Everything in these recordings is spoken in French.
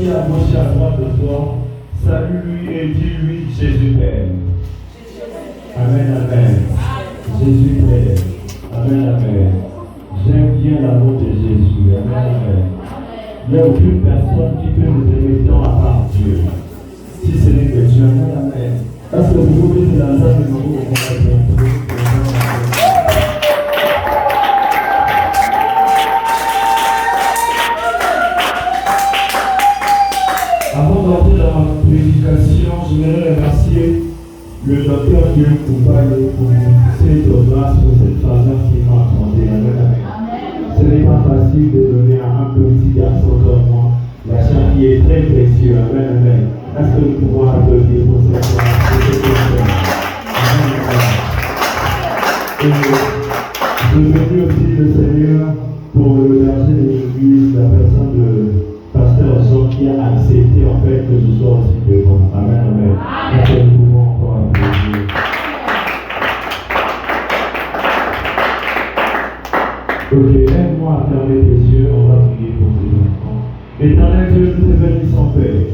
qui est à gauche et à droite de toi, salue-lui et dis-lui Jésus t'aime. Amen, amen. Jésus t'aime. Amen, amen. J'aime bien l'amour de Jésus. Amen, amen. Il n'y a aucune personne qui peut nous aimer tant à part Dieu. Si ce n'est que Dieu. Amen, amen. Est-ce que vous pouvez dire la salle de nouveau au Avant d'entrer dans ma prédication, je voudrais remercier le docteur Dieu Koubaye pour cette grâce, pour cette faveur qu'il m'a accordée. Amen. Ce n'est pas facile de donner à un petit garçon comme moi la chair qui est très précieuse. Amen, amen. Est-ce que nous pouvons applaudir pour cette grâce? Et je bénis aussi le Seigneur pour le berger de l'église, la personne de Pasteur Jean qui a accepté en fait que je sois aussi devant. Amen, amen. Est-ce que nous pouvons encore applaudir? Ok, aide-moi à fermer tes yeux, on va prier pour tes enfants. Éternel Dieu, nous te bénissons, Père.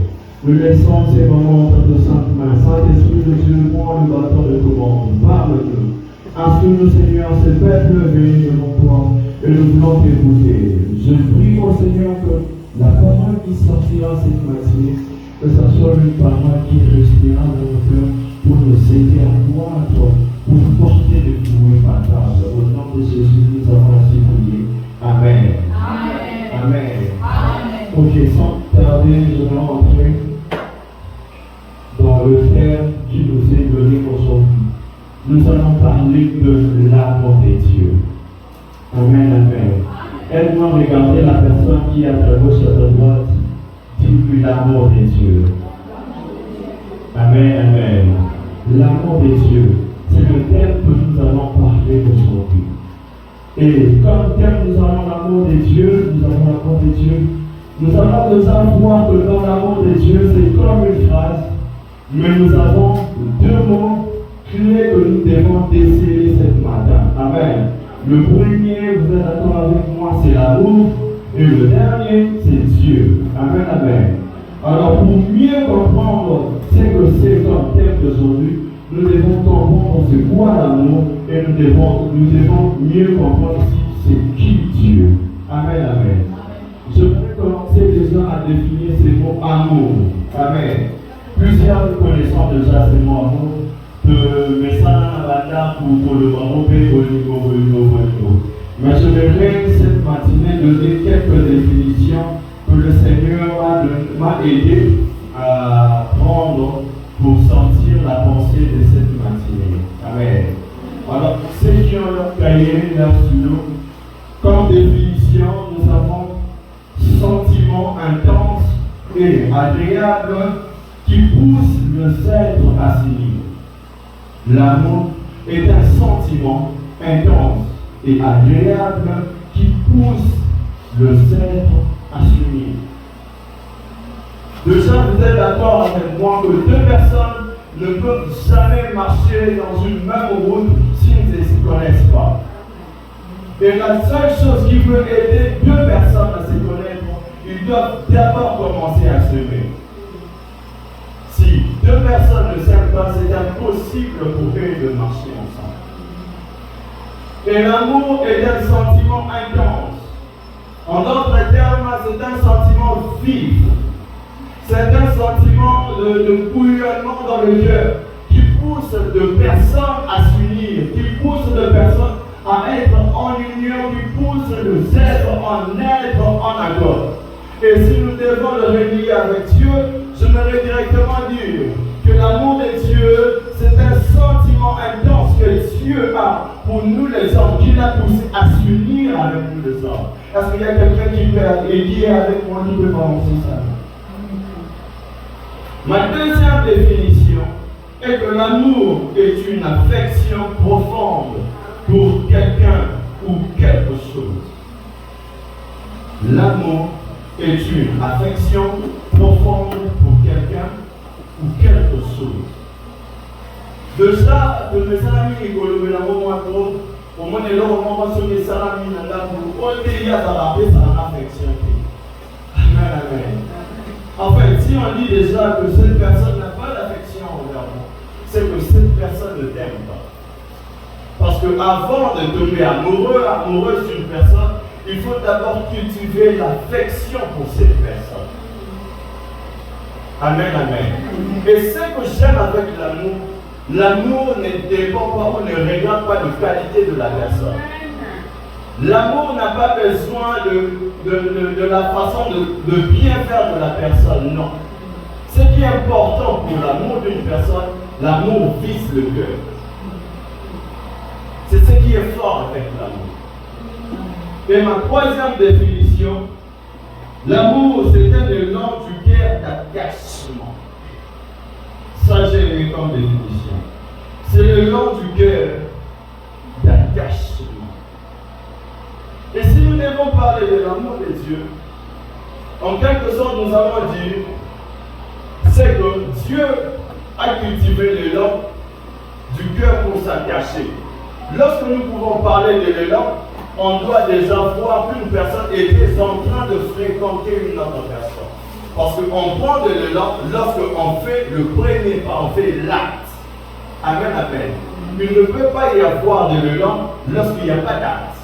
Nous laissons ces moments entre tes saintes mains. Saint-Esprit de Dieu, prends le bâton de commande. Parle-nous. Instruis-nous, Seigneur, ce peuple venu devant toi et nous voulons t'écouter. Je prie, mon Seigneur, que la parole qui sortira cette matinée, que ce soit une parole qui restera dans nos cœurs pour nous aider à croître, pour porter de fruits partage. Au nom de Jésus, nous avons ainsi prié. Amen. Amen. Amen. Amen. Ok, sans tarder, je vais entrer dans le frère qui nous est donné aujourd'hui. Nous allons parler de l'amour de Dieu. Amen, amen. Aide-moi à regarder la personne qui est à ta gauche et à ta droite. Dis-lui l'amour de Dieu. Amen, amen. L'amour de Dieu, c'est le thème que nous allons parler aujourd'hui. Et comme thème, nous avons l'amour de Dieu, nous avons l'amour de Dieu. Nous avons besoin de voir que dans l'amour de Dieu, c'est comme une phrase, mais nous avons deux mots clés que nous devons déceler cette matin. Amen. Le premier, vous êtes d'accord avec moi, c'est l'amour. Et le dernier, c'est Dieu. Amen, amen. Alors, pour mieux comprendre ce que c'est comme thème d'aujourd'hui, nous devons comprendre c'est quoi l'amour et nous devons mieux comprendre si c'est qui Dieu. Amen, amen. Je voudrais commencer déjà à définir ces mots amour. Amen. Plusieurs connaissons déjà ces mots amour. Mais ça n'a pour le moment, mais je voudrais cette matinée donner quelques définitions que le Seigneur m'a aidé à prendre pour sentir la pensée de cette matinée. Amen. Alors, ceux qui ont leur cahier, leur stylo, comme définition, nous avons sentiment intense et agréable qui pousse le être à s'unir. L'amour est un sentiment intense et agréable qui pousse le être à s'unir. Déjà, vous êtes d'accord avec moi que deux personnes ne peuvent jamais marcher dans une même route s'ils ne se connaissent pas. Et la seule chose qui peut aider deux personnes à se connaître, ils doivent d'abord commencer à s'aimer. Si deux personnes ne s'aiment pas, c'est impossible pour eux de marcher ensemble. Et l'amour est un sentiment intense. En d'autres termes, c'est un sentiment vif. C'est un sentiment de bouillonnement dans le cœur qui pousse de personnes à s'unir, qui pousse de personnes à être en union, qui pousse les êtres en accord. Et si nous devons le relier avec Dieu, je voudrais directement dire que l'amour de Dieu, c'est un sentiment intense que Dieu a pour nous les hommes, qui l'a poussé à s'unir avec nous les hommes. Est-ce qu'il y a quelqu'un qui peut lier avec moi, qui peut prononcer ça? Ma deuxième définition est que l'amour est une affection profonde pour quelqu'un ou quelque chose. L'amour est une affection profonde pour quelqu'un ou quelque chose. De ça, de mes amis, ils la au moins de l'homme, on va se mettre ça dans la pour on dit à la paix, ça affection. Amen, amen. En si on dit déjà que cette personne n'a pas d'affection envers moi, c'est que cette personne ne t'aime pas. Parce qu'avant de tomber amoureuse d'une personne, il faut d'abord cultiver l'affection pour cette personne. Amen, amen. Et ce que j'aime avec l'amour, l'amour ne dépend pas ou ne regarde pas de qualité de la personne. L'amour n'a pas besoin de la façon de bien faire de la personne, non. Ce qui est important pour l'amour d'une personne, l'amour vise le cœur. C'est ce qui est fort avec l'amour. Et ma troisième définition, l'amour c'est un élan du cœur d'attachement. Ça j'ai mis comme définition. C'est l'élan du cœur d'attachement. Et si nous devons parler de l'amour de Dieu, en quelque sorte nous allons dire, c'est que Dieu a cultivé l'élan du cœur pour s'attacher. Lorsque nous pouvons parler de l'élan, on doit déjà voir qu'une personne était en train de fréquenter une autre personne. Parce qu'on prend de l'élan lorsqu'on fait le premier pas, on fait l'acte. Amen, amen. Il ne peut pas y avoir de l'élan lorsqu'il n'y a pas d'acte.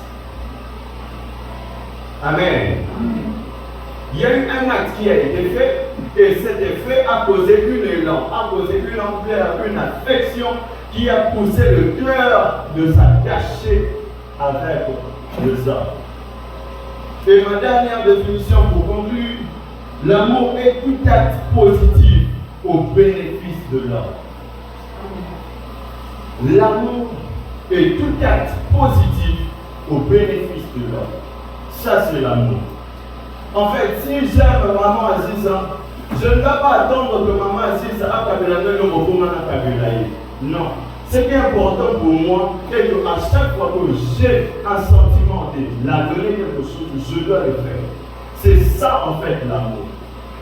Amen. Il y a eu un acte qui a été fait et cet effet a causé une élan, a causé une ampleur, une affection qui a poussé le cœur de s'attacher avec les hommes. Et ma dernière définition pour conclure, l'amour est tout acte positif au bénéfice de l'homme. L'amour est tout acte positif au bénéfice de l'homme. Ça, c'est l'amour. En fait, si j'aime maman Aziza, je ne dois pas attendre que maman Aziza a kabelane le mouvement à kabelaye. Non. Ce qui est important pour moi, c'est qu'à chaque fois que j'ai un sentiment de la donner quelque chose, je dois le faire. C'est ça, en fait, l'amour.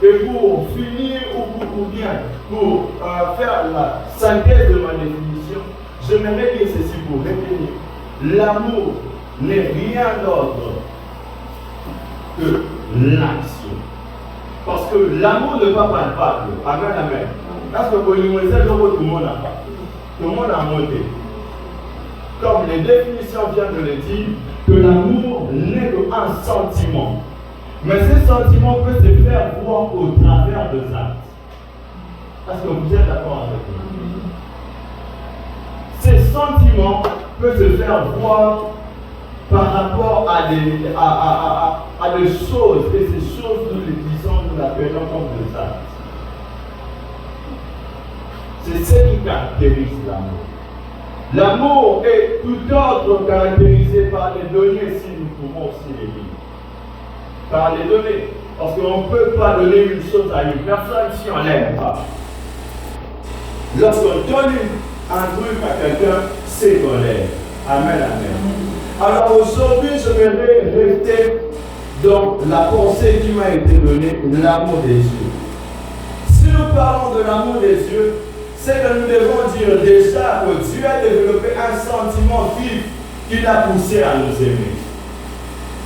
Et pour finir, ou bien pour faire la synthèse de ma définition, j'aimerais dire ceci pour retenir. L'amour n'est rien d'autre que l'action. Parce que l'amour n'est pas palpable. Amen, amen. Parce que pour tout le monde n'a pas. Tout le monde a monté. Comme les définitions viennent de le dire, que l'amour n'est qu'un sentiment. Mais ce sentiment peut se faire voir au travers des actes. Est-ce que vous êtes d'accord avec moi? Ces sentiments peuvent se faire voir par rapport à des choses, et ces choses, nous les disons, nous l'appelons comme des actes. C'est ce qui caractérise l'amour. L'amour est tout autre caractérisé par les données, si nous pouvons aussi les lire. Par les données. Parce qu'on ne peut pas donner une chose à une personne si on n'aime pas. Lorsqu'on donne un truc à quelqu'un, c'est qu'on l'aime. Amen, amen. Alors aujourd'hui, je vais rester dans la pensée qui m'a été donnée, l'amour des dieux. Si nous parlons de l'amour des dieux, c'est que nous devons dire déjà que Dieu a développé un sentiment vif qui l'a poussé à nous aimer.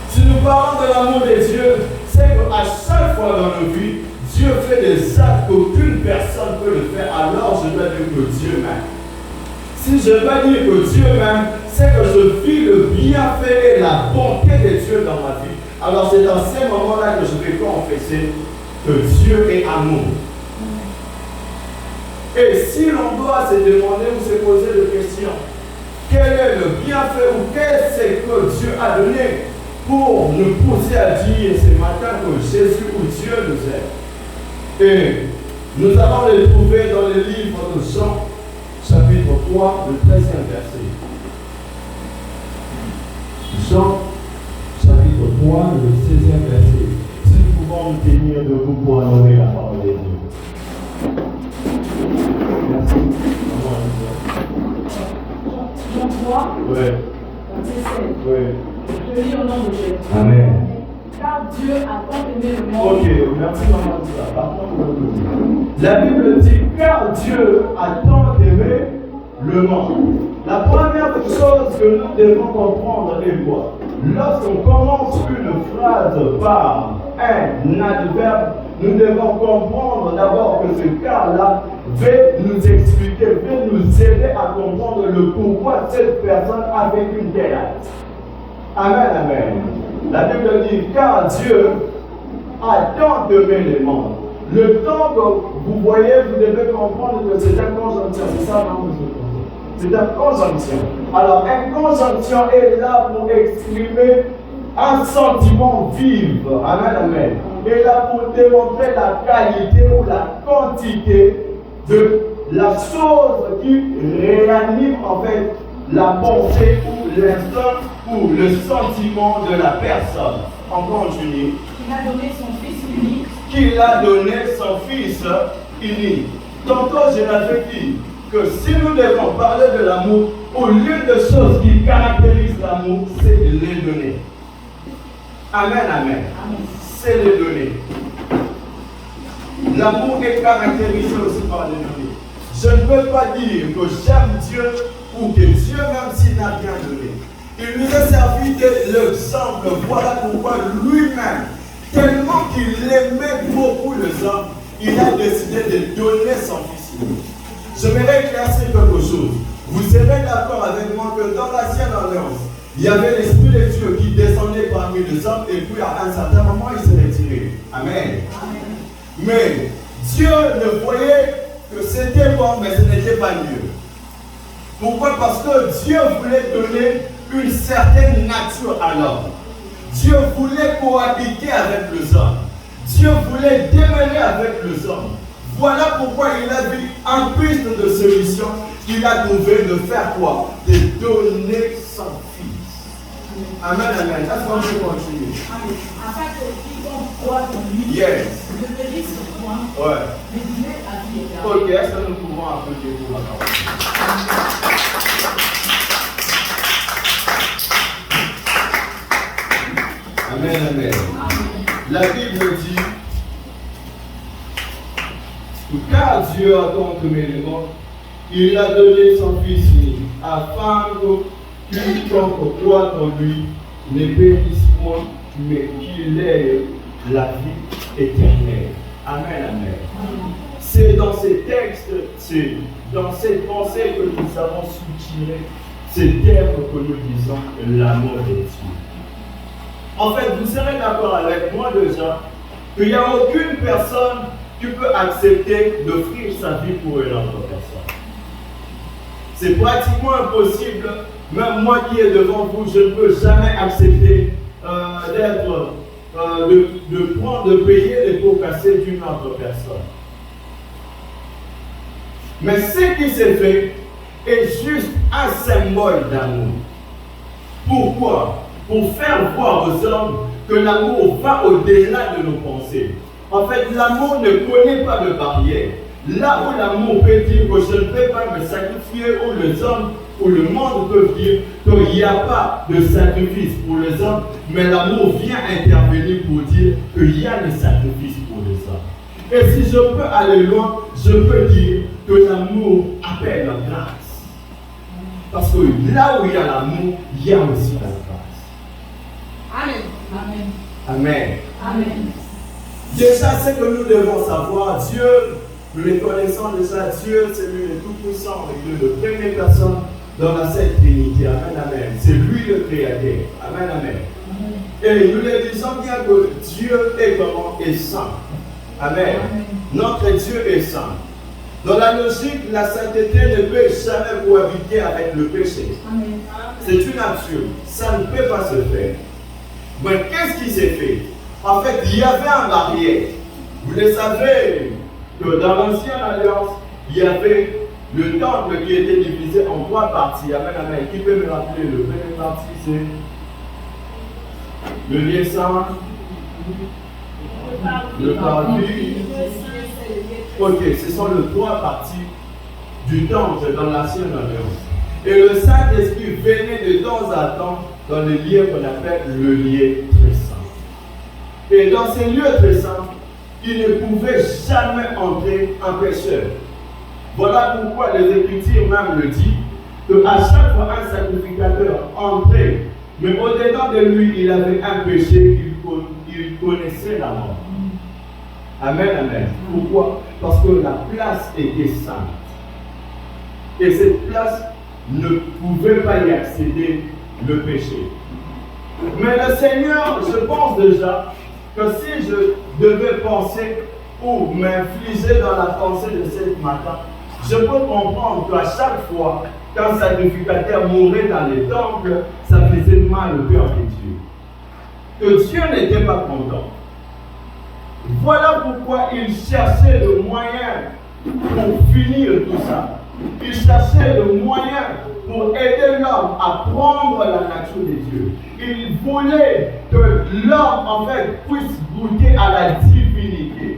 Si nous parlons de l'amour des dieux, c'est qu'à chaque fois dans nos vies, Dieu fait des actes qu'aucune personne ne peut le faire, alors je dois dire que Dieu m'aime. Si je dois dire que Dieu m'aime, c'est que je vis le bienfait et la bonté de Dieu dans ma vie. Alors c'est dans ces moments-là que je vais confesser que Dieu est amour. Et si l'on doit se demander ou se poser des questions, quel est le bienfait ou qu'est-ce que Dieu a donné pour nous pousser à dire ce matin que Jésus ou Dieu nous aime? Et nous allons les trouver dans le livre de Jean, chapitre 3, le 13e verset. Jean, chapitre 3, le 16e verset. Si nous pouvons nous tenir debout pour honorer la parole de Dieu. Merci. Jean 3, Oui. verset 16. Oui. Je lis au nom de Jésus. Amen. Car Dieu a tant aimé le monde. Ok, merci maman. La Bible dit car Dieu a tant aimé le monde. La première chose que nous devons comprendre est quoi? Lorsqu'on commence une phrase par un adverbe, nous devons comprendre d'abord que ce cas-là va nous expliquer, va nous aider à comprendre le pourquoi cette personne a fait une telle acte. Amen, amen. La Bible dit, car Dieu a tant aimé les mondes. Le temps que vous voyez, vous devez comprendre que c'est un conjonction. C'est ça, non, monsieur? C'est un conjonction. Alors, un conjonction est là pour exprimer un sentiment vif. Amen, amen. Et là pour démontrer la qualité ou la quantité de la chose qui réanime en fait la pensée ou l'instinct ou le sentiment de la personne. On continue. Il a donné son Fils unique. Qu'il a donné son Fils unique. Tantôt je l'avais dit que si nous devons parler de l'amour, l'une des choses qui caractérise l'amour, c'est de les donner. Amen, amen. C'est les donner. L'amour est caractérisé aussi par les donner. Je ne peux pas dire que j'aime Dieu ou que Dieu, même s'il n'a rien donné. Il nous a servi de l'exemple. Voilà pourquoi lui-même, tellement qu'il aimait beaucoup les hommes, il a décidé de donner son Fils unique. Je voudrais éclaircir quelque chose. Vous serez d'accord avec moi que dans l'ancienne alliance, il y avait l'Esprit de Dieu qui descendait parmi les hommes et puis à un certain moment il s'est retiré. Amen. Mais Dieu ne voyait que c'était bon, mais ce n'était pas mieux. Pourquoi? Parce que Dieu voulait donner une certaine nature à l'homme. Dieu voulait cohabiter avec les hommes. Dieu voulait démêler avec les hommes. Voilà pourquoi il a vu en piste de solution, il a trouvé de faire quoi? De donner son Fils. Amen, amen. Est-ce qu'on peut continuer? Afin que quiconque croit en lui Yes. ne périsse point, Ouais. mais qu'il ait la vie éternelle. Ok, est-ce que nous pouvons applaudir pour la parole? Amen, amen. La Bible dit, car Dieu a tant aimé le monde, il a donné son Fils unique, afin que quiconque croit en lui ne périsse point, mais qu'il ait la vie éternelle. Amen, amen. C'est dans ces textes, c'est dans cette pensée que nous avons soutiré ces termes que nous disons l'amour de Dieu. En fait, vous serez d'accord avec moi déjà qu'il n'y a aucune personne qui peut accepter d'offrir sa vie pour une autre personne. C'est pratiquement impossible. Même moi qui est devant vous, je ne peux jamais accepter de payer les pots cassés d'une autre personne. Mais ce qui s'est fait est juste un symbole d'amour. Pourquoi? Pour faire voir aux hommes que l'amour va au-delà de nos pensées. En fait, l'amour ne connaît pas de barrière. Là où l'amour peut dire que je ne peux pas me sacrifier, où les hommes, où le monde peut dire qu'il n'y a pas de sacrifice pour les hommes, mais l'amour vient intervenir pour dire qu'il y a des sacrifices pour les hommes. Et si je peux aller loin, je peux dire que l'amour appelle la grâce. Parce que là où il y a l'amour, il y a aussi la grâce. Amen. Amen. Amen. Amen. Déjà, ce que nous devons savoir, Dieu, nous les connaissons déjà, Dieu, c'est lui le Tout-Puissant, il est le première personne dans la Sainte Trinité. Amen, amen. C'est lui le Créateur. Amen, amen. Et nous le disons bien que Dieu est comment? Est saint. Amen. Notre Dieu est saint. Dans la logique, la sainteté ne peut jamais cohabiter avec le péché. Amen. C'est une absurde. Ça ne peut pas se faire. Mais qu'est-ce qui s'est fait? En fait, il y avait un barrière. Vous le savez que dans l'ancienne alliance, il y avait le temple qui était divisé en 3 parties. Amen, amen. Qui peut me rappeler le premier partie? C'est le lieu saint, le parvis. Ok, ce sont les 3 parties du temple dans l'ancienne alliance. Et le Saint-Esprit venait de temps à temps dans le lieu qu'on appelle le lieu très saint. Et dans ces lieux très saints, il ne pouvait jamais entrer un pécheur. Voilà pourquoi les Écritures même le disent, qu'à chaque fois un sacrificateur entrait, mais au-dedans de lui, il avait un péché, il connaissait la mort. Amen, amen. Pourquoi? Parce que la place était sainte. Et cette place ne pouvait pas y accéder le péché. Mais le Seigneur, je pense déjà que si je devais penser ou m'infliger dans la pensée de ce matin, je peux comprendre qu'à chaque fois qu'un sacrificateur mourait dans les temples, ça faisait mal au cœur de Dieu. Que Dieu n'était pas content. Voilà pourquoi il cherchait le moyen pour finir tout ça. Il cherchait le moyen pour aider l'homme à prendre la nature de Dieu. Il voulait que l'homme, en fait, puisse goûter à la divinité.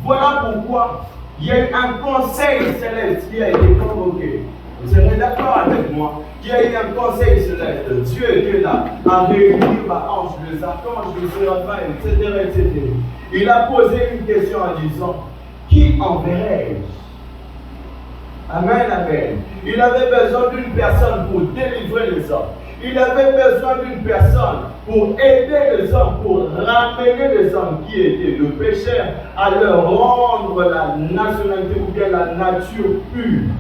Voilà pourquoi il y a eu un conseil céleste qui a été convoqué. Vous serez d'accord avec moi qu'il y a eu un conseil céleste. Dieu était là à réunir anges, les archanges, les séraphins, etc. Il a posé une question en disant, qui enverrai-je? Amen, amen. Il avait besoin d'une personne pour délivrer les hommes. Il avait besoin d'une personne pour aider les hommes, pour ramener les hommes qui étaient le pécheur à leur rendre la nationalité ou bien la nature pure.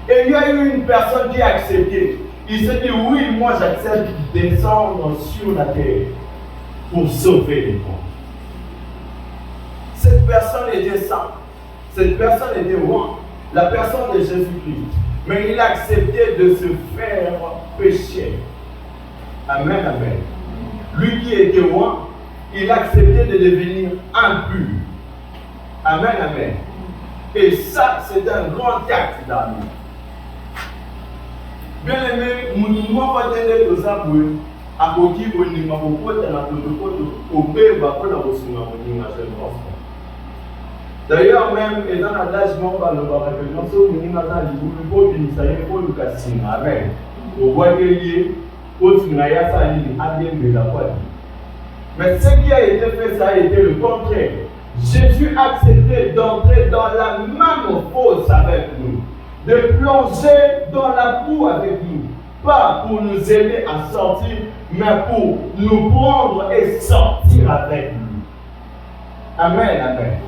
Et il y a eu une personne qui a accepté. Il s'est dit, oui, moi j'accepte de descendre sur la terre pour sauver les gens. Cette personne était sainte. Cette personne était roi. La personne de Jésus-Christ. Mais il a accepté de se faire pécher. Amen, amen. Lui qui était roi, il a accepté de devenir impur. Amen, amen. Et ça, c'est un grand acte d'amour. Bien aimé, nous ne pas tenir de ça pour à côté de nous, pour que d'ailleurs, même étant à l'âge de la référence, nous avons Amen. Au roi de lié, mais ce qui a été fait, ça a été le contraire. Jésus a accepté d'entrer dans la même fosse avec nous, de plonger dans la boue avec nous, pas pour nous aider à sortir, mais pour nous prendre et sortir avec nous. Amen, amen.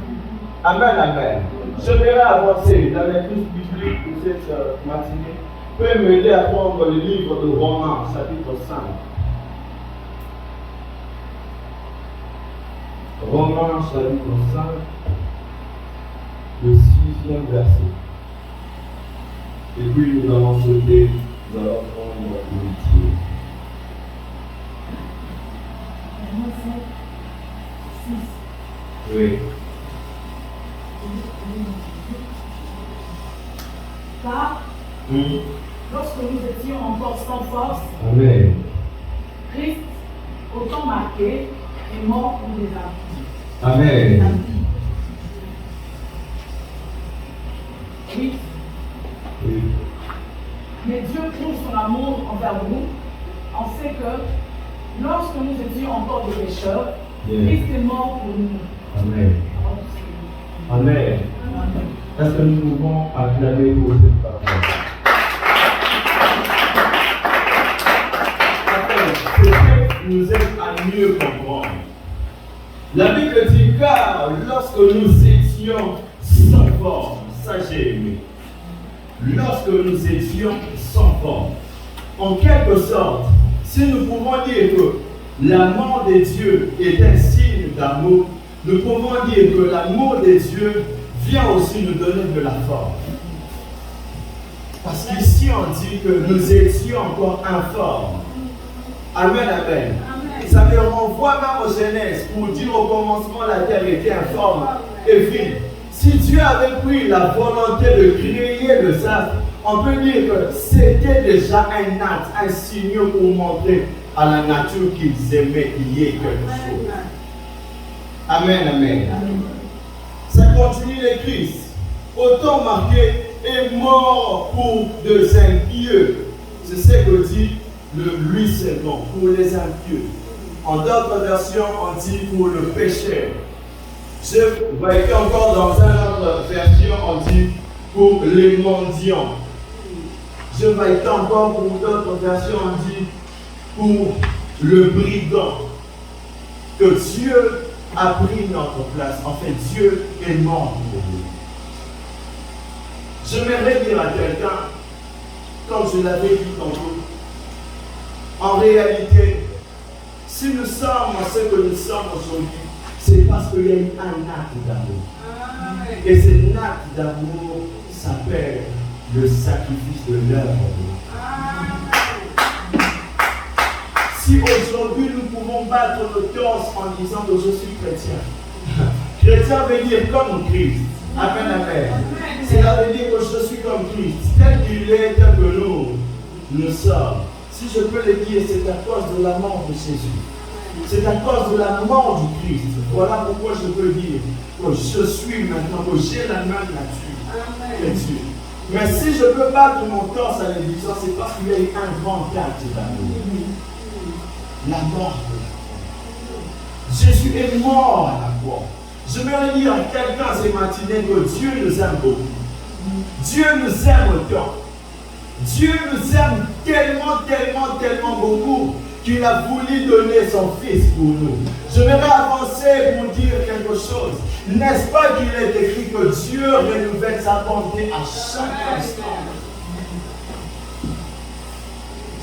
Amen, amen. Je vais avancer dans les tous bibliques pour cette matinée. Vous pouvez m'aider à prendre le livre de Romains, chapitre 5. Romains, chapitre 5, le 6e verset. Et puis nous allons sauter, nous allons prendre l'héritier. Oui. Car, lorsque nous étions encore sans force, Amen. Christ, autant marqué, est mort pour les impies. Amen. Oui. Oui. Mais Dieu prouve son amour envers nous. On sait que lorsque nous étions encore des pécheurs, Christ est mort pour nous. Amen. Amen. Est-ce que nous pouvons acclamer pour cette parole? Ce texte nous aide à mieux comprendre. La Bible dit, car lorsque nous étions sans forme, ça j'ai aimé. Lorsque nous étions sans forme, en quelque sorte, si nous pouvons dire que l'amour de Dieu est un signe d'amour, nous pouvons dire que l'amour de Dieu vient aussi nous donner de la forme. Parce qu'ici on dit que nous étions encore informes. Amen, amen. Ça me renvoie même aux Genèse pour dire au commencement la terre était informe et vide. Si Dieu avait pris la volonté de créer le astre, on peut dire que c'était déjà un acte, un signe pour montrer à la nature qu'ils aimaient qu'il y ait quelque chose. Amen, amen. Ça continue les Christ. Autant marqué est mort pour des impieux. C'est ce que dit le lui seulement, pour les impieux. En d'autres versions, on dit pour le pécheur. Je vais encore dans une autre version, on dit pour les mendiants. Je vais encore pour d'autres versions, on dit pour le brigand. que Dieu a pris notre place. En fait, Dieu est mort pour nous. J'aimerais dire à quelqu'un, comme je l'avais dit tantôt, en réalité, si nous sommes ce que nous sommes aujourd'hui, c'est parce qu'il y a eu un acte d'amour. Et cet acte d'amour s'appelle le sacrifice de l'œuvre. Si aujourd'hui nous pouvons battre nos torses en disant que je suis chrétien, chrétien veut dire comme Christ. Amen, amen. Cela veut dire que je suis comme Christ, tel qu'il est, tel que nous sommes. Si je peux le dire, c'est à cause de la mort de Jésus. C'est à cause de la mort du Christ. Voilà pourquoi je peux dire que je suis maintenant, que j'ai la même nature que Dieu. Mais si je peux battre mon torse à l'église, c'est parce qu'il y a eu un grand acte d'amour. La mort de Jésus est mort à la croix. Je vais dire à quelqu'un ces matinées que Dieu nous aime beaucoup. Dieu nous aime autant. Dieu nous aime tellement, tellement, tellement beaucoup qu'il a voulu donner son Fils pour nous. Je vais avancer pour dire quelque chose. N'est-ce pas qu'il est écrit que Dieu renouvelle sa bonté à chaque instant?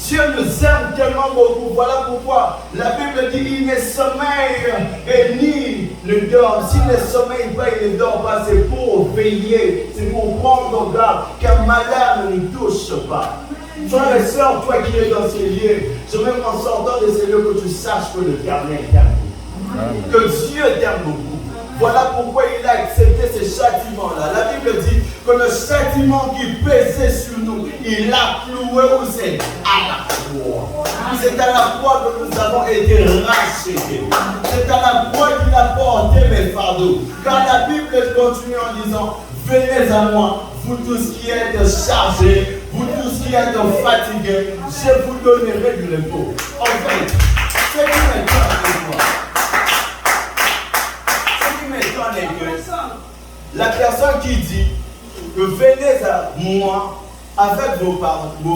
Dieu nous aime tellement beaucoup. Voilà pourquoi la Bible dit il ne sommeille et ni ne dort. S'il ne sommeille pas, il ne dort pas. C'est pour veiller, c'est pour prendre garde qu'un malheur ne nous touche pas. Frères et sœurs, toi qui es dans ces lieux, je veux en sortant de ces lieux que tu saches que l'Éternel t'aime beaucoup. Que Dieu t'aime beaucoup. Voilà pourquoi il a accepté ces châtiments-là. La Bible dit que le châtiment qui pesait sur nous, il l'a cloué où c'est? À la croix. C'est à la croix que nous avons été rachetés. C'est à la croix qu'il a porté mes fardeaux. Car la Bible continue en disant, venez à moi, vous tous qui êtes chargés, vous tous qui êtes fatigués, je vous donnerai du repos. En fait, ce qui m'étonne pour moi, la personne qui dit que venez à moi avec vos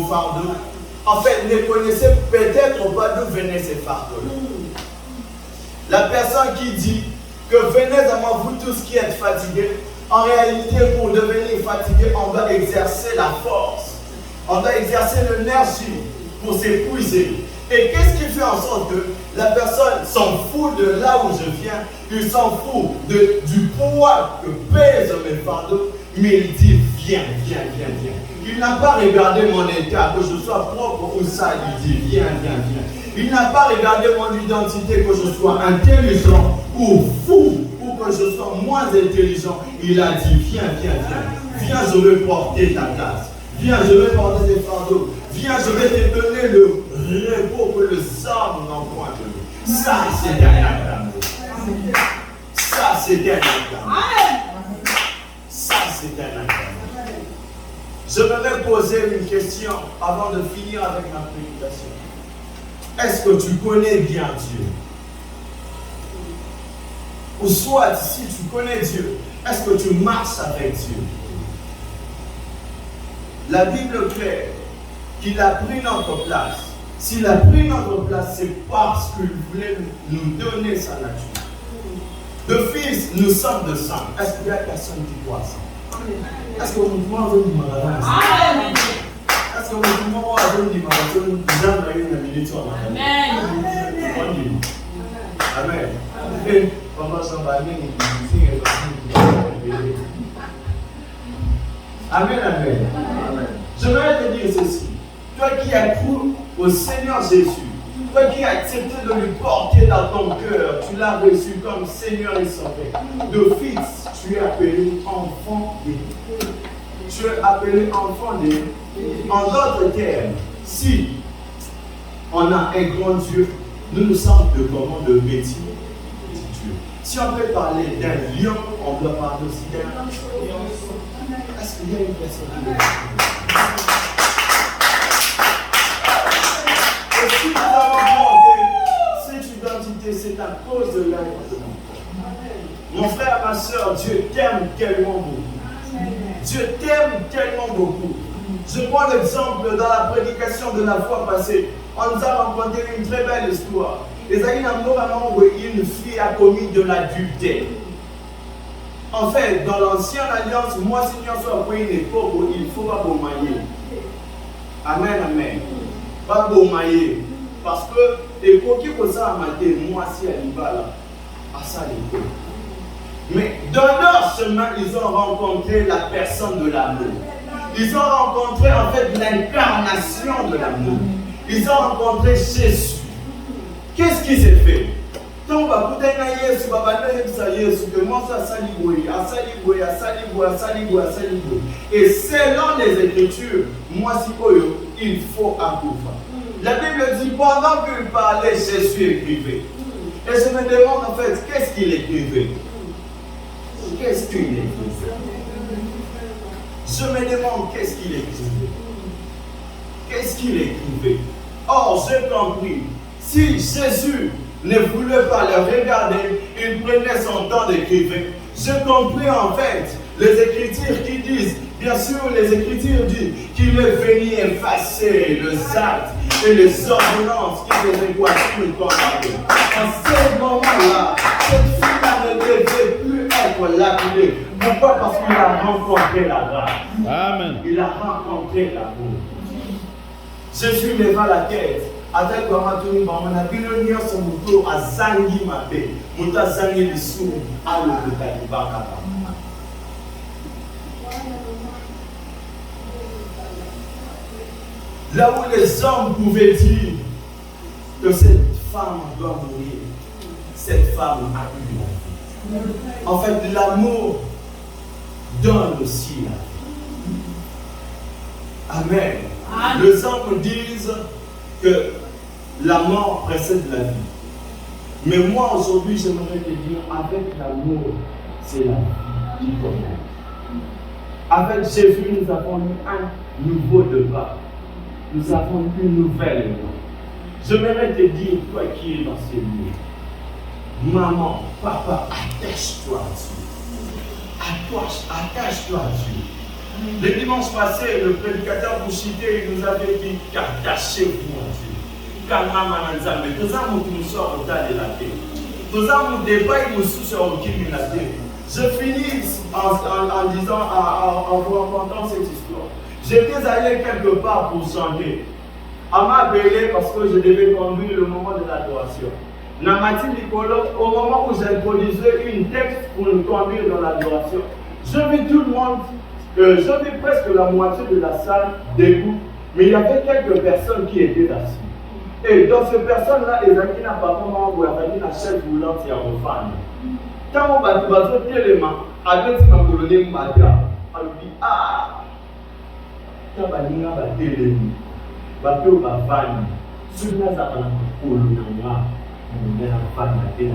fardeaux, en fait, ne connaissez peut-être pas d'où venaient ces fardeaux. La personne qui dit que venez à moi, vous tous qui êtes fatigués, en réalité, pour devenir fatigué, on doit exercer la force, on doit exercer l'énergie pour s'épuiser. Et qu'est-ce qui fait en sorte que la personne s'en fout de là où je viens, il s'en fout du poids que pèse mes fardeaux, mais il dit viens, viens, viens, viens. Il n'a pas regardé mon état, que je sois propre ou sale, il dit viens, viens, viens. Il n'a pas regardé mon identité, que je sois intelligent ou fou, ou que je sois moins intelligent. Il a dit viens, viens, viens. Viens, je vais porter ta place. Viens, je vais porter tes fardeaux. Viens, je vais te donner le repos que le sable n'en point de nous. Ça, c'est un acte d'amour. Ça, c'est un acte d'amour. Ça, c'est un acte d'amour. Je vais poser une question avant de finir avec ma prédication. Est-ce que tu connais bien Dieu? Ou soit, si tu connais Dieu, est-ce que tu marches avec Dieu? La Bible claire qu'il a pris notre place. S'il a pris notre place, c'est parce qu'il voulait nous donner sa nature. De fils, nous sommes de sang. Est-ce qu'il y a personne qui croit ça? Est-ce que vous pouvez dire malade? Est-ce que vous pouvez dire Amen. Amen. Amen, amen. Je vais te dire ceci. Toi qui as cru au Seigneur Jésus, toi qui as accepté de lui porter dans ton cœur, tu l'as reçu comme Seigneur et Sauveur. De fils, tu es appelé enfant de Dieu. Tu es appelé enfant de Dieu. En d'autres termes, si on a un grand Dieu, nous nous sommes de comment de petit Dieu. Si on peut parler d'un lion, on doit parler aussi d'un lion. Est-ce qu'il y a une personne qui est et si nous avons porté cette identité, c'est à cause de l'amour. Mon frère, ma soeur, Dieu t'aime tellement beaucoup. Dieu t'aime tellement beaucoup. Je prends l'exemple dans la prédication de la fois passée. On nous a rencontré une très belle histoire. Et ça, il y a un moment où une fille a commis de l'adultère. En fait, dans l'ancienne alliance, moi, si tu as une époque où il ne faut pas baumailler. Amen, amen. Pas baumailler. Parce que, et pour qui que ça a maté, moi, si elle y va là, à ça, l'époque. Mais dans leur chemin, ils ont rencontré la personne de l'amour. Ils ont rencontré en fait l'incarnation de l'amour. Ils ont rencontré Jésus. Qu'est-ce qui s'est fait? Tant va peut-être Yesu, que moi ça saligoué. Et selon les Écritures, moi si il faut accoucher. La Bible dit pendant qu'il parlait, Jésus écrivait. Et je me demande en fait, qu'est-ce qu'il écrivait? Qu'est-ce qu'il écrivait? Je me demande qu'est-ce qu'il écrivait. Qu'est-ce qu'il écrivait? Or, j'ai compris. Si Jésus ne voulait pas le regarder, il prenait son temps d'écrire. J'ai compris en fait les Écritures qui disent, bien sûr, les Écritures disent qu'il est venu effacer le actes et les ordonnances qui faisaient voiture comme la. En ce moment-là, cette fille ne devait plus être lapidée. Pourquoi? Parce qu'il a rencontré la grâce. Amen. Il a rencontré l'amour. Jésus leva la tête. Ata kwa matuni bamana bino nyonso muto azangi mabe muto azangi lisumu alobeka libaka. Là où les hommes pouvaient dire que cette femme doit mourir, cette femme a eu la vie. En fait, l'amour donne aussi la vie. Amen. Les hommes disent que la mort précède la vie. Mais moi aujourd'hui, j'aimerais te dire, avec l'amour, c'est la vie qui commence. Avec Jésus, nous avons eu un nouveau départ. Nous avons une nouvelle vie. J'aimerais te dire, toi qui es dans ces lieux, maman, papa, attache-toi à Dieu. Attache-toi à Dieu. Le dimanche passé, le prédicateur Bouchité nous avait dit qu'attachez-vous à Dieu. Quand nous avons au tas de la terre. Nous avons débat et nous sur aucune de la terre. Je finis en disant, en vous racontant cette histoire. J'étais allé quelque part pour chanter. On m'a appelé parce que je devais conduire le moment de l'adoration. Namati Nicolo, au moment où j'introduisais une texte pour nous conduire dans l'adoration, je vis tout le monde. Je vis presque la moitié de la salle debout, mais il y avait quelques personnes qui étaient assises. Et dans ces personnes-là, ils avaient un papa ou une chaise roulante et un fan. Quand on va tout l'élément, avec ma colonie, on dit ah, quand on va télémi, bateau va fan, souvenez ça dans la colonie, on est en fan à télé.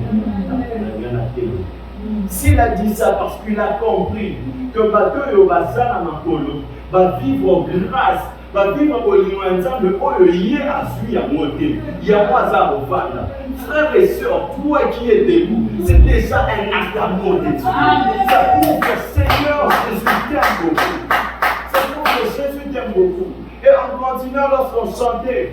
S'il a dit ça parce qu'il a compris que bateau Bazana Makolo va vivre grâce, va vivre au lointain de il y a à monter, il y a moi à vendre. Frères et sœurs, toi qui es debout, c'est déjà un acte d'amour de Dieu. Ça prouve que Seigneur Jésus t'aime beaucoup. Ça prouve que Jésus t'aime beaucoup. Et en continuant, lorsqu'on chantait,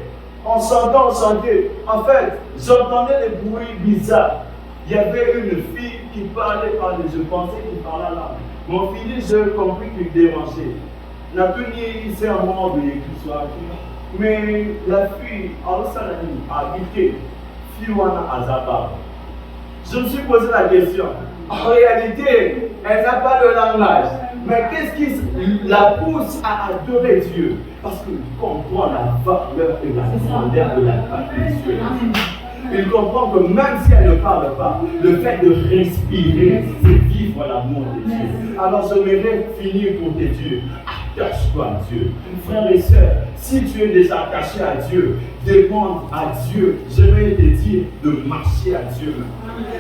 on chantait. En fait, j'entendais des bruits bizarres. Il y avait une fille qui parlait, je pensais qu'il parlait là. Mon fils, j'ai compris qu'il dérangeait. La fille, c'est un moment de l'écriture. Mais la fille, en Salami, a habité Fiwana Azaba. Je me suis posé la question. En réalité, elle n'a pas de langage. Mais qu'est-ce qui la pousse à adorer Dieu? Parce qu'il comprend la valeur et la grandeur de la parole de Dieu. Il comprend que même si elle ne parle pas, le fait de respirer, c'est vivre l'amour de Dieu. Alors j'aimerais finir pour te dire, attache-toi à Dieu. Frères et sœurs, si tu es déjà attaché à Dieu, demande à Dieu. J'aimerais te dire de marcher à Dieu.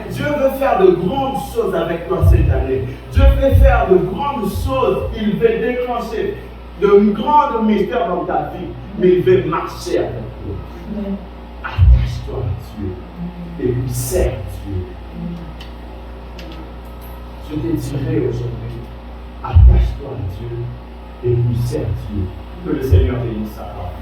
Dieu veut faire de grandes choses avec toi cette année. Dieu veut faire de grandes choses. Il veut déclencher de grands mystères dans ta vie. Mais il veut marcher avec toi. Attache-toi à Dieu et lui sers Dieu. Je te dirai aujourd'hui, attache-toi à Dieu et lui sers Dieu. Que le Seigneur bénisse sa parole.